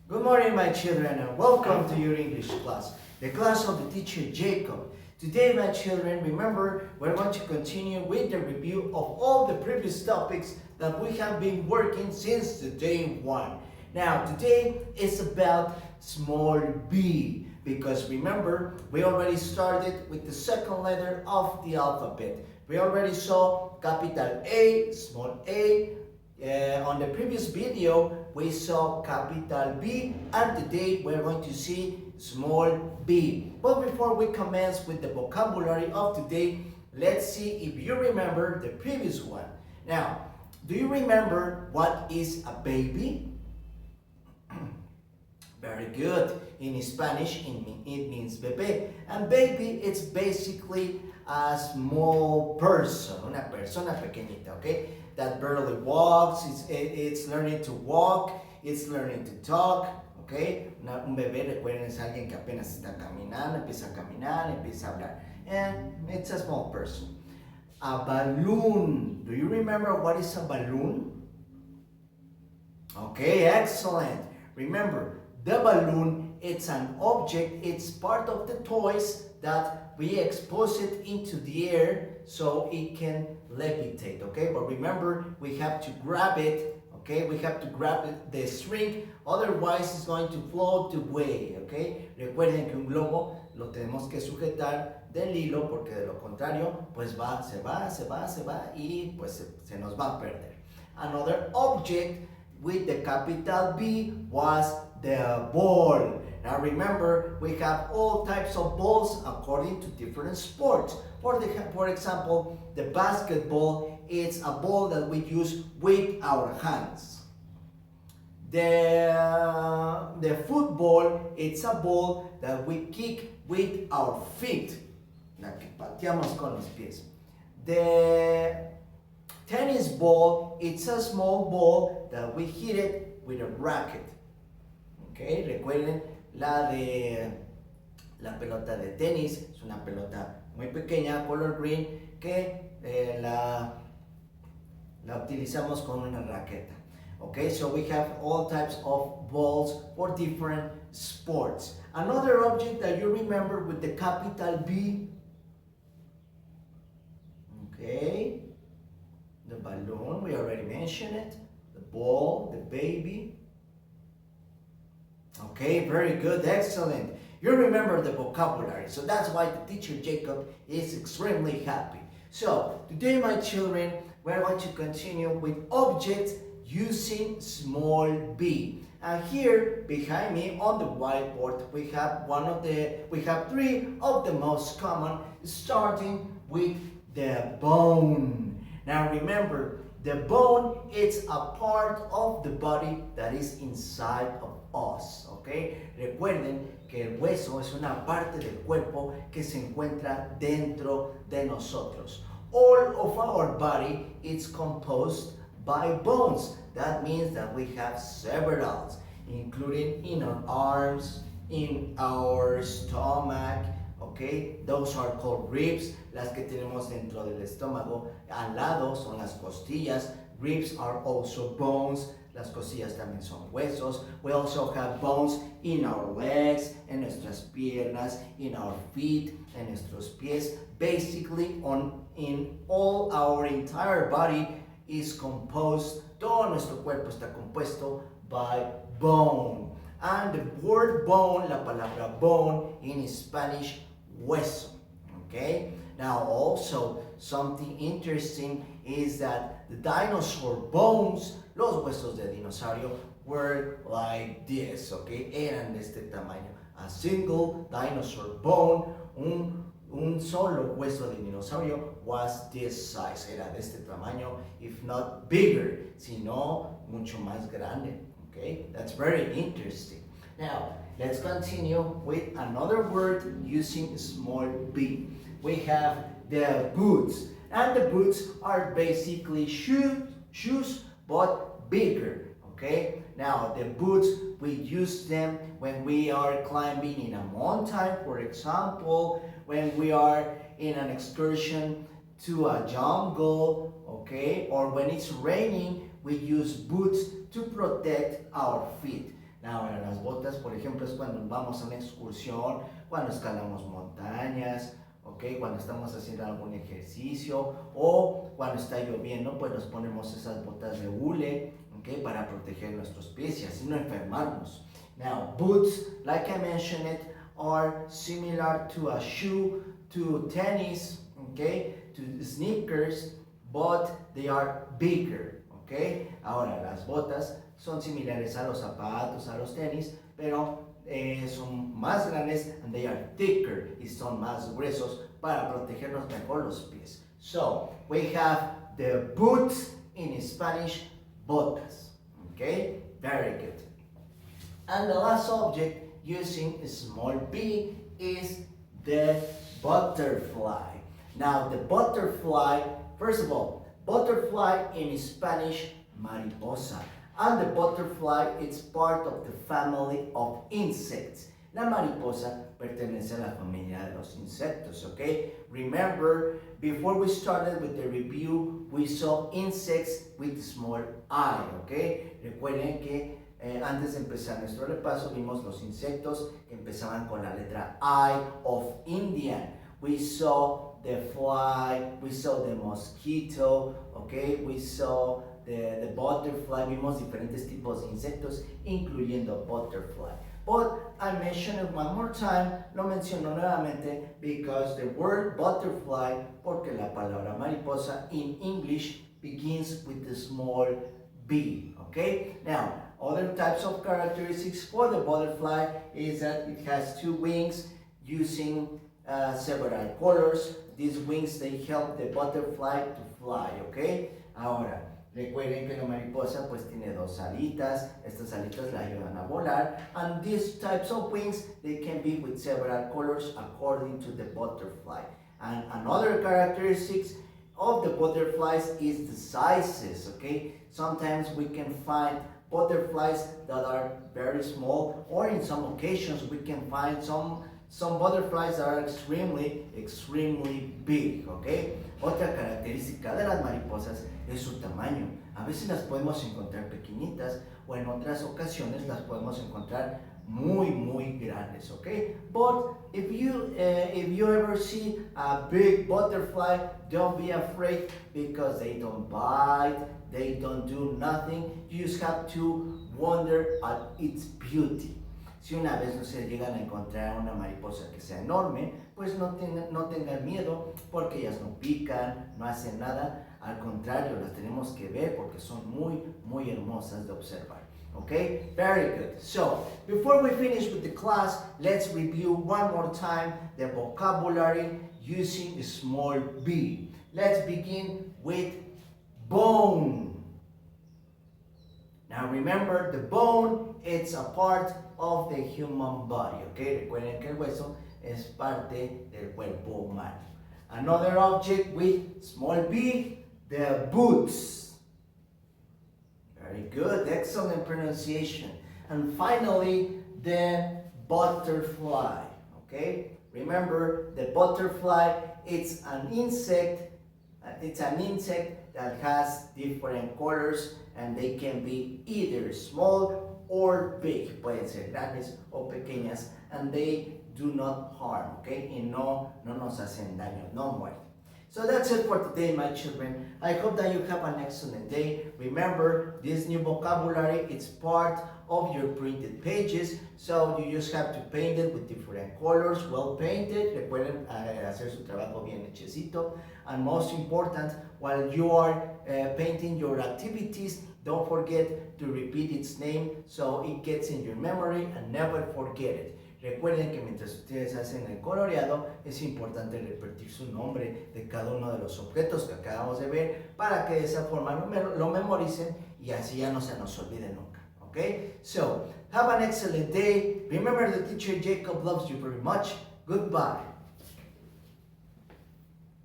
Good morning, my children, and welcome to your English class, the class of the teacher Jacob. Today, my children, remember, we're going to continue with the review of all the previous topics that we have been working since the day one. Now, today is about small b, because remember, we already started with the second letter of the alphabet. We already saw capital A, small a. On the previous video, we saw capital B, and today we're going to see small b. But before we commence with the vocabulary of today, let's see if you remember the previous one. Now, do you remember what is a baby? Very good. In Spanish, it means bebé. And baby, it's basically a small person, una persona pequeñita, okay? That barely walks, it's learning to walk, it's learning to talk, okay? Un bebé, recuerden, es alguien que apenas está caminando, empieza a caminar, empieza a hablar. And it's a small person. A balloon. Do you remember what is a balloon? Okay, excellent. Remember, the balloon, it's an object, it's part of the toys that we expose it into the air so it can levitate, okay? But remember, we have to grab it, okay? We have to grab the string, otherwise it's going to float away, okay? Recuerden que un globo lo tenemos que sujetar del hilo porque de lo contrario, pues se va y pues se nos va a perder. Another object with the capital B was the ball. Now remember, we have all types of balls according to different sports. For example, the basketball, it's a ball that we use with our hands. The football, it's a ball that we kick with our feet. La que pateamos con los pies. The tennis ball, it's a small ball that we hit it with a racket. Okay, recuerden, la pelota de tenis es una pelota muy pequeña, color green, que la utilizamos con una raqueta. Okay, so we have all types of balls for different sports. Another object that you remember with the capital B, okay, the balloon, we already mentioned it, the ball, the baby. Okay, very good, excellent. You remember the vocabulary, so that's why the teacher Jacob is extremely happy. So, today my children, we're going to continue with objects using small b. And here, behind me on the whiteboard, we have three of the most common, starting with the bone. Now remember, the bone is a part of the body that is inside of us, okay? Recuerden que el hueso es una parte del cuerpo que se encuentra dentro de nosotros. All of our body is composed by bones. That means that we have several, including in our arms, in our stomach, okay? Those are called ribs. Las que tenemos dentro del estómago al lado son las costillas. Ribs are also bones. Las costillas también son huesos. We also have bones in our legs, en nuestras piernas, in our feet, en nuestros pies. Basically, in all our entire body is composed, todo nuestro cuerpo está compuesto by bone. And the word bone, la palabra bone in Spanish, hueso. Okay? Now also, something interesting is that the dinosaur bones, los huesos de dinosaurio, were like this, okay? Eran de este tamaño. A single dinosaur bone, un solo hueso de dinosaurio was this size. Era de este tamaño, if not bigger, sino mucho más grande, okay? That's very interesting. Now, let's continue with another word using small b. We have the boots. And the boots are basically shoes, but bigger, okay? Now, the boots, we use them when we are climbing in a mountain, for example, when we are in an excursion to a jungle, okay? Or when it's raining, we use boots to protect our feet. Now, en las botas, por ejemplo, es cuando vamos a una excursión, cuando escalamos montañas, ¿ok? Cuando estamos haciendo algún ejercicio o cuando está lloviendo, pues nos ponemos esas botas de hule, ¿ok? Para proteger nuestros pies y así no enfermarnos. Now, boots, like I mentioned it, are similar to a shoe, to tennis, okay, to sneakers, but they are bigger, okay. Ahora, las botas son similares a los zapatos, a los tenis, pero son más grandes and they are thicker y son más gruesos para protegernos mejor los pies. So, we have the boots, in Spanish, botas, okay, very good. And the last object using small b is the butterfly. Now, the butterfly, first of all, butterfly in Spanish, mariposa. And the butterfly is part of the family of insects. La mariposa pertenece a la familia de los insectos, okay? Remember, before we started with the review, we saw insects with small I, okay? Recuerden que antes de empezar nuestro repaso vimos los insectos que empezaban con la letra I of Indian. We saw the fly, we saw the mosquito, okay? We saw the butterfly, vimos diferentes tipos de insectos, incluyendo butterfly. But I mentioned it one more time, lo menciono nuevamente, because the word butterfly, porque la palabra mariposa in English begins with the small b, okay? Now, other types of characteristics for the butterfly is that it has two wings using several colors. These wings, they help the butterfly to fly, okay? Ahora, recuerden que la mariposa pues tiene dos alitas, estas alitas la ayudan a volar, and these types of wings, they can be with several colors according to the butterfly. And another characteristics of the butterflies is the sizes, okay? Sometimes we can find butterflies that are very small, or in some occasions we can find some butterflies that are extremely big, okay? Otra característica de las mariposas es su tamaño. A veces las podemos encontrar pequeñitas o en otras ocasiones las podemos encontrar muy grandes, okay? But if you ever see a big butterfly, don't be afraid because they don't bite, they don't do nothing. You just have to wonder at its beauty. Si una vez no se llegan a encontrar una mariposa que sea enorme, pues no tengan miedo porque ellas no pican, no hacen nada. Al contrario, las tenemos que ver porque son muy hermosas de observar. Okay, very good. So, before we finish with the class, let's review one more time the vocabulary using small b. Let's begin with bone. Now remember, the bone, it's a part of the human body, okay? Recuerden que el hueso es parte del cuerpo humano. Another object with small b, the boots. Very good, excellent pronunciation. And finally, the butterfly, okay? Remember, the butterfly, it's an insect that has different colors and they can be either small or big. Pueden ser grandes o pequeñas and they do not harm, okay? Y no nos hacen daño, no muerden. So that's it for today, my children. I hope that you have an excellent day. Remember, this new vocabulary, it's part of your printed pages, so you just have to paint it with different colors, well painted. Recuerden hacer su trabajo bien hechecito. And most important, while you are painting your activities, don't forget to repeat its name so it gets in your memory and never forget it. Recuerden que mientras ustedes hacen el coloreado, es importante repetir su nombre de cada uno de los objetos que acabamos de ver para que de esa forma lo memoricen y así ya no se nos olvide nunca. Okay? So, have an excellent day. Remember, the teacher Jacob loves you very much. Goodbye.